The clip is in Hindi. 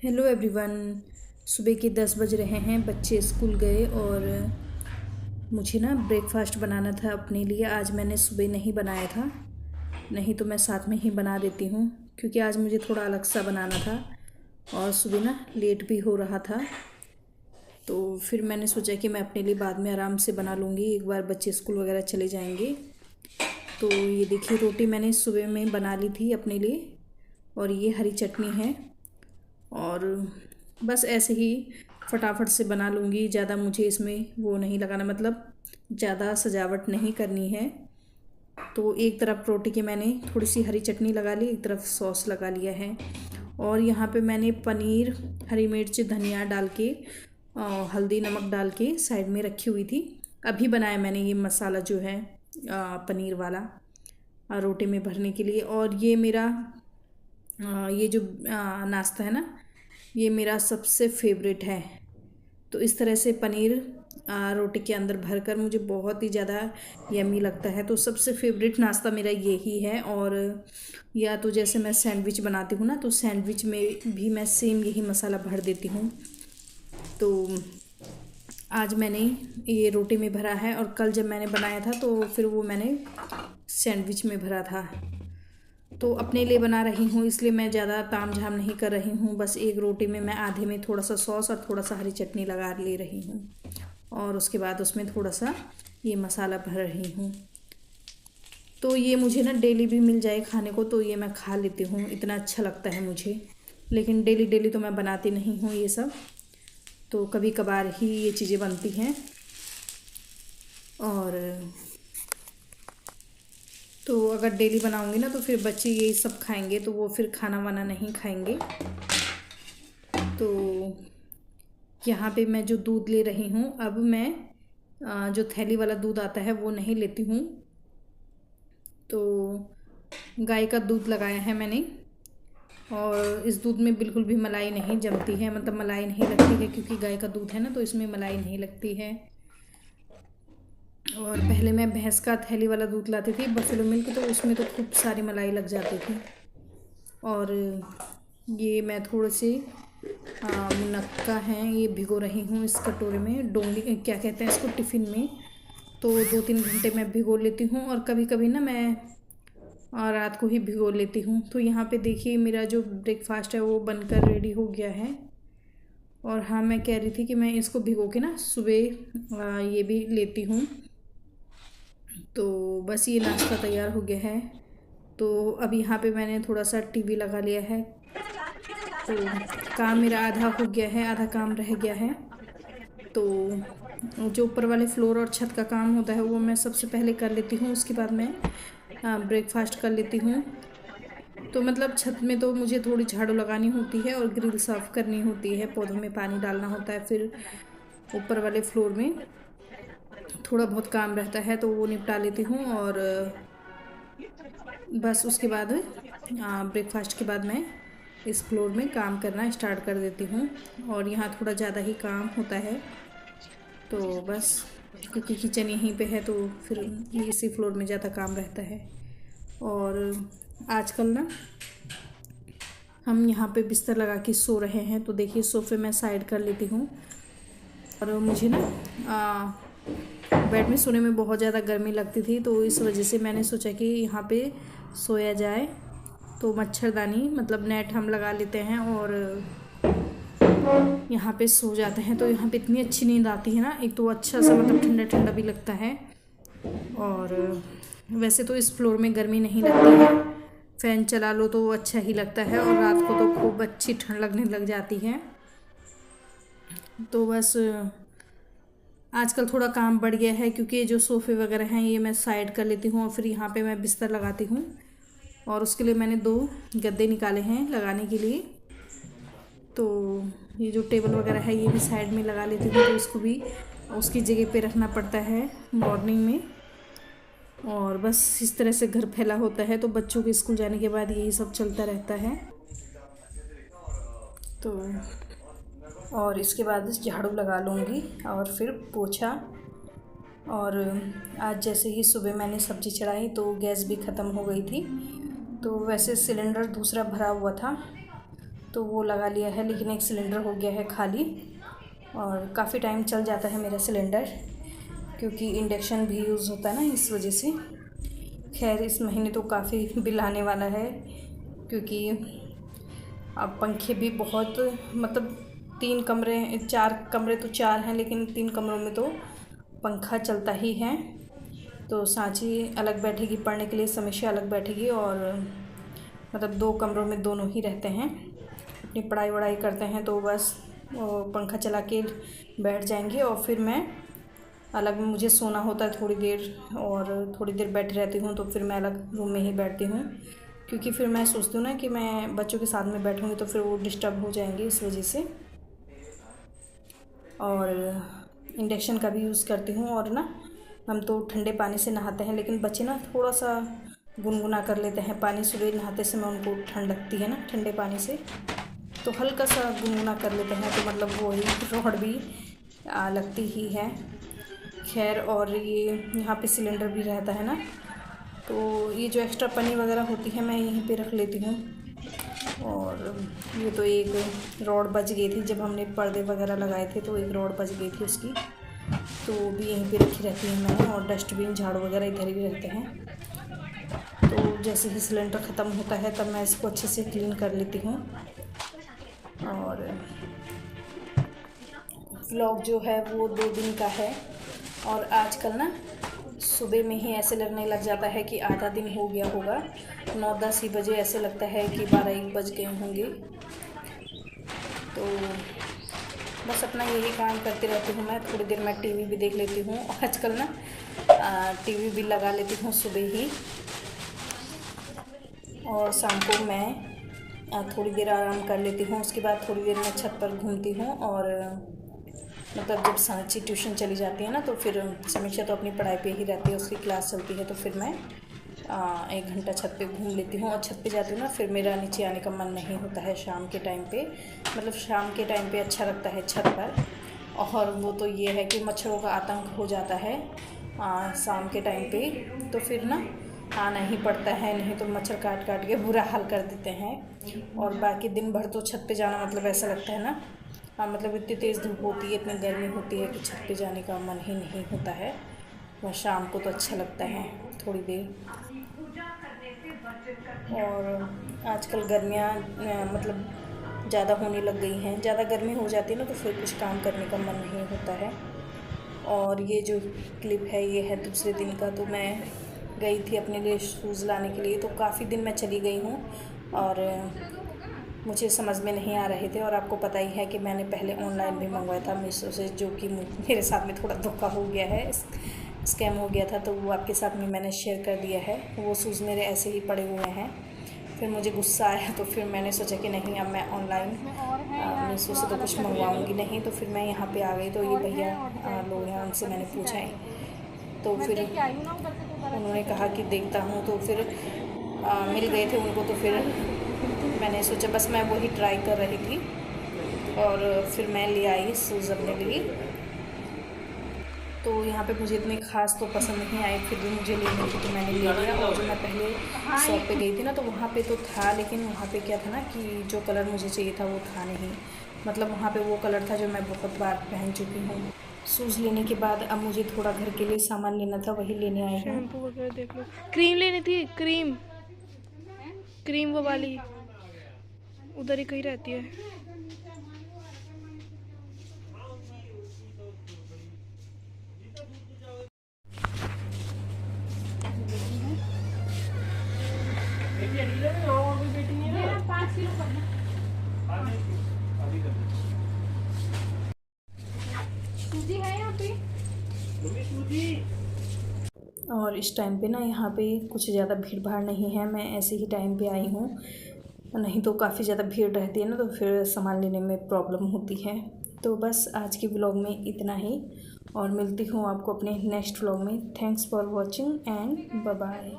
Hello everyone. सुबह के 10 बज रहे हैं, बच्चे स्कूल गए और मुझे ना ब्रेकफास्ट बनाना था अपने लिए। आज मैंने सुबह नहीं बनाया था, नहीं तो मैं साथ में ही बना देती हूँ क्योंकि आज मुझे थोड़ा अलग सा बनाना था और सुबह ना लेट भी हो रहा था। तो फिर मैंने सोचा कि मैं अपने लिए बाद में आराम से बना लूँगी, एक बार बच्चे स्कूल वगैरह चले जाएंगे। तो ये देखिए, रोटी मैंने सुबह में बना ली थी अपने लिए और ये हरी चटनी है और बस ऐसे ही फटाफट से बना लूँगी। ज़्यादा मुझे इसमें वो नहीं लगाना, मतलब ज़्यादा सजावट नहीं करनी है। तो एक तरफ रोटी के मैंने थोड़ी सी हरी चटनी लगा ली, एक तरफ सॉस लगा लिया है। और यहाँ पे मैंने पनीर, हरी मिर्च, धनिया डाल के हल्दी नमक डाल के साइड में रखी हुई थी। अभी बनाया मैंने ये मसाला जो है पनीर वाला रोटी में भरने के लिए। और ये मेरा ये जो नाश्ता है ना, ये मेरा सबसे फेवरेट है। तो इस तरह से पनीर रोटी के अंदर भरकर मुझे बहुत ही ज़्यादा यम्मी लगता है। तो सबसे फेवरेट नाश्ता मेरा यही है। और या तो जैसे मैं सैंडविच बनाती हूँ ना, तो सैंडविच में भी मैं सेम यही मसाला भर देती हूँ। तो आज मैंने ये रोटी में भरा है और कल जब मैंने बनाया था तो फिर वो मैंने सैंडविच में भरा था। तो अपने लिए बना रही हूँ इसलिए मैं ज़्यादा ताम झाम नहीं कर रही हूँ। बस एक रोटी में मैं आधे में थोड़ा सा सॉस और थोड़ा सा हरी चटनी लगा ले रही हूँ और उसके बाद उसमें थोड़ा सा ये मसाला भर रही हूँ। तो ये मुझे ना डेली भी मिल जाए खाने को तो ये मैं खा लेती हूँ, इतना अच्छा लगता है मुझे। लेकिन डेली डेली तो मैं बनाती नहीं हूँ ये सब, तो कभी कभार ही ये चीज़ें बनती हैं। और तो अगर डेली बनाऊंगी ना तो फिर बच्चे यही सब खाएंगे, तो वो फिर खाना वाना नहीं खाएंगे। तो यहाँ पे मैं जो दूध ले रही हूँ, अब मैं जो थैली वाला दूध आता है वो नहीं लेती हूँ। तो गाय का दूध लगाया है मैंने और इस दूध में बिल्कुल भी मलाई नहीं जमती है, मतलब मलाई नहीं लगती है क्योंकि गाय का दूध है ना, तो इसमें मलाई नहीं लगती है। और पहले मैं भैंस का थैली वाला दूध लाती थी, बफेलो मिल्क, तो उसमें तो खूब सारी मलाई लग जाती थी। और ये मैं थोड़े से मुनक्का है ये भिगो रही हूँ इस कटोरे में, डोंगी क्या कहते हैं इसको, टिफ़िन में। तो 2-3 घंटे मैं भिगो लेती हूँ और कभी कभी ना मैं रात को ही भिगो लेती हूँ। तो यहाँ पे देखिए मेरा जो ब्रेकफास्ट है वो बनकर रेडी हो गया है। और हाँ, मैं कह रही थी कि मैं इसको भिगो के ना सुबह ये भी लेती हूँ। तो बस ये नाश्ता तैयार हो गया है। तो अब यहाँ पे मैंने थोड़ा सा टीवी लगा लिया है। तो काम मेरा आधा हो गया है, आधा काम रह गया है। तो जो ऊपर वाले फ्लोर और छत का काम होता है वो मैं सबसे पहले कर लेती हूँ, उसके बाद मैं ब्रेकफास्ट कर लेती हूँ। तो मतलब छत में तो मुझे थोड़ी झाड़ू लगानी होती है और ग्रिल साफ़ करनी होती है, पौधों में पानी डालना होता है। फिर ऊपर वाले फ्लोर में थोड़ा बहुत काम रहता है तो वो निपटा लेती हूँ। और बस उसके बाद ब्रेकफास्ट के बाद मैं इस फ्लोर में काम करना स्टार्ट कर देती हूँ। और यहाँ थोड़ा ज़्यादा ही काम होता है, तो बस क्योंकि किचन यहीं पे है तो फिर ये इसी फ्लोर में ज़्यादा काम रहता है। और आजकल ना हम यहाँ पे बिस्तर लगा के सो रहे हैं, तो देखिए सोफ़े में साइड कर लेती हूँ। और मुझे ना बेड में सोने में बहुत ज़्यादा गर्मी लगती थी, तो इस वजह से मैंने सोचा कि यहाँ पे सोया जाए। तो मच्छरदानी मतलब नेट हम लगा लेते हैं और यहाँ पे सो जाते हैं। तो यहाँ पे इतनी अच्छी नींद आती है ना, एक तो अच्छा सा मतलब ठंडा ठंडा भी लगता है। और वैसे तो इस फ्लोर में गर्मी नहीं लगती है, फ़ैन चला लो तो अच्छा ही लगता है और रात को तो खूब अच्छी ठंड लगने लग जाती है। तो बस आजकल थोड़ा काम बढ़ गया है क्योंकि जो सोफ़े वगैरह हैं ये मैं साइड कर लेती हूँ और फिर यहाँ पे मैं बिस्तर लगाती हूँ। और उसके लिए मैंने 2 गद्दे निकाले हैं लगाने के लिए। तो ये जो टेबल वगैरह है ये भी साइड में लगा लेती हूँ, तो इसको भी उसकी जगह पे रखना पड़ता है मॉर्निंग में। और बस इस तरह से घर फैला होता है, तो बच्चों के स्कूल जाने के बाद यही सब चलता रहता है। तो और इसके बाद झाड़ू लगा लूँगी और फिर पोछा। और आज जैसे ही सुबह मैंने सब्ज़ी चढ़ाई तो गैस भी ख़त्म हो गई थी, तो वैसे सिलेंडर दूसरा भरा हुआ था तो वो लगा लिया है, लेकिन एक सिलेंडर हो गया है खाली और काफ़ी टाइम चल जाता है मेरा सिलेंडर, क्योंकि इंडक्शन भी यूज़ होता है ना, इस वजह से। खैर इस महीने तो काफ़ी बिल आने वाला है, क्योंकि अब पंखे भी बहुत, मतलब 4 कमरे तो 4 हैं, लेकिन 3 कमरों में तो पंखा चलता ही है। तो सांची अलग बैठेगी पढ़ने के लिए, समीक्षा अलग बैठेगी, और मतलब 2 कमरों में दोनों ही रहते हैं, अपनी पढ़ाई वढ़ाई करते हैं। तो बस वो पंखा चला के बैठ जाएंगे और फिर मैं अलग में, मुझे सोना होता है थोड़ी देर, और थोड़ी देर बैठी रहती हूँ, तो फिर मैं अलग रूम में ही बैठती हूँ, क्योंकि फिर मैं सोचती हूँ ना कि मैं बच्चों के साथ में बैठूँगी तो फिर वो डिस्टर्ब हो जाएंगे, इस वजह से। और इंडक्शन का भी यूज़ करती हूँ। और ना हम तो ठंडे पानी से नहाते हैं, लेकिन बच्चे ना थोड़ा सा गुनगुना कर लेते हैं पानी, सुबह नहाते समय उनको ठंड लगती है ना ठंडे पानी से, तो हल्का सा गुनगुना कर लेते हैं, तो मतलब वही रोड भी लगती ही है। खैर, और ये यहाँ पे सिलेंडर भी रहता है ना, तो ये जो एक्स्ट्रा पन्नी वगैरह होती है मैं यहीं पे रख लेती हूँ। और ये तो एक रॉड बच गई थी, जब हमने पर्दे वगैरह लगाए थे तो एक रॉड बच गई थी उसकी, तो वो भी यहीं पे रखी रहती है मैंने। और डस्टबिन, झाड़ू वगैरह इधर ही रहते हैं। तो जैसे ही सिलेंडर ख़त्म होता है तब मैं इसको अच्छे से क्लीन कर लेती हूँ। और व्लॉग जो है वो 2 दिन का है, और आजकल ना सुबह में ही ऐसे लगने लग जाता है कि आधा दिन हो गया होगा, 9-10 ही बजे ऐसे लगता है कि 12-1 बज गए होंगे। तो बस अपना यही काम करती रहती हूँ मैं। थोड़ी देर मैं टीवी भी देख लेती हूँ, आजकल ना टीवी भी लगा लेती हूँ सुबह ही, और शाम को मैं थोड़ी देर आराम कर लेती हूँ। उसके बाद थोड़ी देर मैं छत पर घूमती हूँ, और मतलब जब सांची ट्यूशन चली जाती है ना, तो फिर समीक्षा तो अपनी पढ़ाई पे ही रहती है, उसकी क्लास चलती है, तो फिर मैं 1 घंटा छत पे घूम लेती हूँ। और छत पे जाती हूँ ना, फिर मेरा नीचे आने का मन नहीं होता है शाम के टाइम पे, मतलब शाम के टाइम पे अच्छा लगता है छत पर। और वो तो ये है कि मच्छरों का आतंक हो जाता है शाम के टाइम पे, तो फिर ना आना ही पड़ता है, नहीं तो मच्छर काट काट के बुरा हाल कर देते हैं। और बाकी दिन भर तो छत पे जाना मतलब ऐसा लगता है ना, मतलब इतनी तेज़ धूप होती है, इतनी गर्मी होती है कि छत पे जाने का मन ही नहीं होता है। और शाम को तो अच्छा लगता है थोड़ी देर। और आजकल गर्मियाँ मतलब ज़्यादा होने लग गई हैं, ज़्यादा गर्मी हो जाती है ना, तो फिर कुछ काम करने का मन नहीं होता है। और ये जो क्लिप है ये है दूसरे दिन का। तो मैं गई थी अपने लिए शूज़ लाने के लिए, तो काफ़ी दिन मैं चली गई हूँ, और मुझे समझ में नहीं आ रहे थे। और आपको पता ही है कि मैंने पहले ऑनलाइन भी मंगवाया था मीशो से, जो कि मेरे साथ में थोड़ा धोखा हो गया है, स्कैम हो गया था, तो वो आपके साथ में मैंने शेयर कर दिया है। वो शूज़ मेरे ऐसे ही पड़े हुए हैं। फिर मुझे गुस्सा आया, तो फिर मैंने सोचा कि नहीं, अब मैं ऑनलाइन मीशो से तो कुछ मंगवाऊंगी नहीं। तो फिर मैं यहाँ पे आ गई, तो ये भैया लोग हैं, उनसे मैंने पूछा है, तो फिर उन्होंने कहा कि देखता हूँ। तो फिर मिल गए थे उनको, तो फिर मैंने सोचा बस मैं वही ट्राई कर रही थी, और फिर मैं ले आई शूज़ अपने लिए। तो यहाँ पे मुझे इतने ख़ास तो पसंद नहीं आए, फिर भी मुझे लेने की, तो मैंने ले लिया। और जो मैं पहले शॉप पे गई थी ना, तो वहाँ पे तो था, लेकिन वहाँ पे क्या था ना कि जो कलर मुझे चाहिए था वो था नहीं, मतलब वहाँ पे वो कलर था जो मैं बहुत बार पहन चुकी हूँ। शूज़ लेने के बाद अब मुझे थोड़ा घर के लिए सामान लेना था, वही लेने आई हूँ। शैम्पू वगैरह देख लो, क्रीम लेनी थी, क्रीम वो वाली उधर ही कहीं रहती है। और इस टाइम पे ना यहाँ पे कुछ ज़्यादा भीड़ भाड़ नहीं है, मैं ऐसे ही टाइम पे आई हूँ, नहीं तो काफ़ी ज़्यादा भीड़ रहती है ना, तो फिर सामान लेने में प्रॉब्लम होती है। तो बस आज के व्लॉग में इतना ही, और मिलती हूँ आपको अपने नेक्स्ट व्लॉग में। Thanks for watching and bye bye.